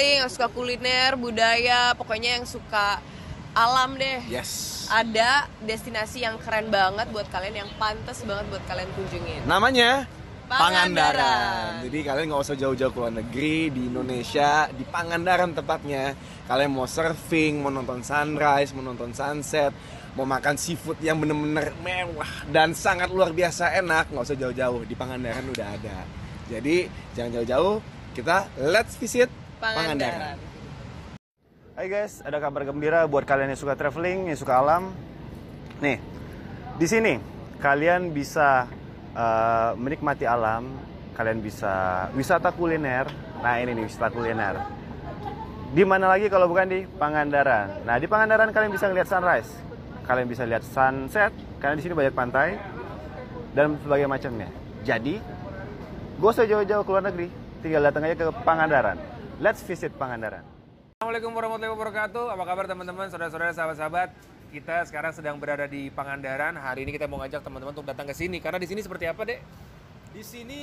traveling, yang suka kuliner, budaya, pokoknya yang suka alam deh. Yes. Ada destinasi yang keren banget buat kalian, yang pantas banget buat kalian kunjungin. Namanya Pangandaran. Jadi kalian nggak usah jauh-jauh ke luar negeri, di Indonesia, di Pangandaran tepatnya. Kalian mau surfing, mau nonton sunrise, mau nonton sunset, mau makan seafood yang bener-bener mewah dan sangat luar biasa enak, nggak usah jauh-jauh, di Pangandaran udah ada. Jadi jangan jauh-jauh, kita let's visit Pangandaran. Hai guys, ada kabar gembira buat kalian yang suka traveling, yang suka alam. Nih, di sini kalian bisa menikmati alam, kalian bisa wisata kuliner. Nah ini nih wisata kuliner. Di mana lagi kalau bukan di Pangandaran. Nah di Pangandaran kalian bisa lihat sunrise, kalian bisa lihat sunset, karena di sini banyak pantai dan sebagainya macamnya. Jadi, gak usah jauh-jauh ke luar negeri, tinggal datang aja ke Pangandaran. Let's visit Pangandaran. Assalamualaikum warahmatullahi wabarakatuh. Apa kabar teman-teman, saudara-saudara, sahabat-sahabat? Kita sekarang sedang berada di Pangandaran. Hari ini kita mau ngajak teman-teman untuk datang ke sini. Karena di sini seperti apa, Dek? Di sini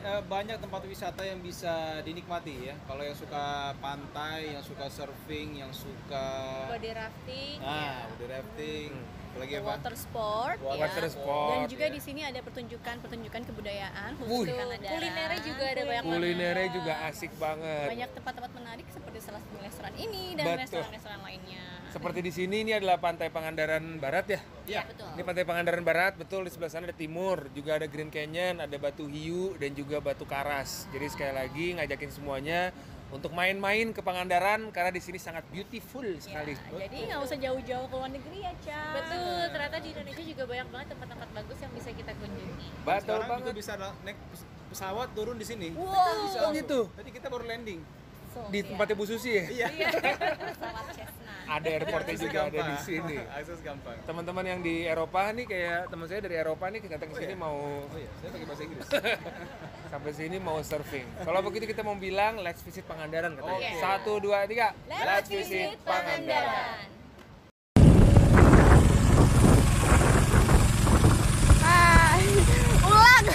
banyak tempat wisata yang bisa dinikmati ya. Kalau yang suka pantai, yang suka surfing, yang suka body rafting, body rafting, apalagi apa? water sport, Water sport, dan juga ya. di sini ada pertunjukan kebudayaan Wuh. khusus Pangandaran. Kulinernya juga ada banyak Kulinernya juga asik banget. banyak tempat-tempat menarik seperti salah satu restoran ini dan Betul. restoran-restoran lainnya. Seperti di sini, ini adalah Pantai Pangandaran Barat ya? Iya, betul. Ini Pantai Pangandaran Barat, betul. Di sebelah sana ada timur, juga ada Green Canyon, ada Batu Hiu, dan juga Batu Karas. Jadi sekali lagi ngajakin semuanya untuk main-main ke Pangandaran karena di sini sangat beautiful sekali. Jadi nggak usah jauh-jauh ke luar negeri ya, Ca. Betul, ternyata di Indonesia juga banyak banget tempat-tempat bagus yang bisa kita kunjungi. Betul Sekarang juga banget. bisa naik pesawat turun di sini. Wow. Bisa Oh gitu? Tadi kita baru landing. Di tempatnya Bu Susi ya? Iya. Pesawat Cessna. Ada airportnya juga ada di sini. Akses gampang. Teman-teman yang di Eropa nih, kayak teman saya dari Eropa nih datang ke sini mau Oh iya, saya pakai bahasa Inggris. sampai sini mau surfing. Kalau begitu kita mau bilang let's visit Pangandaran katanya. Oke. 1 2 3. Let's visit Pangandaran. Ulang.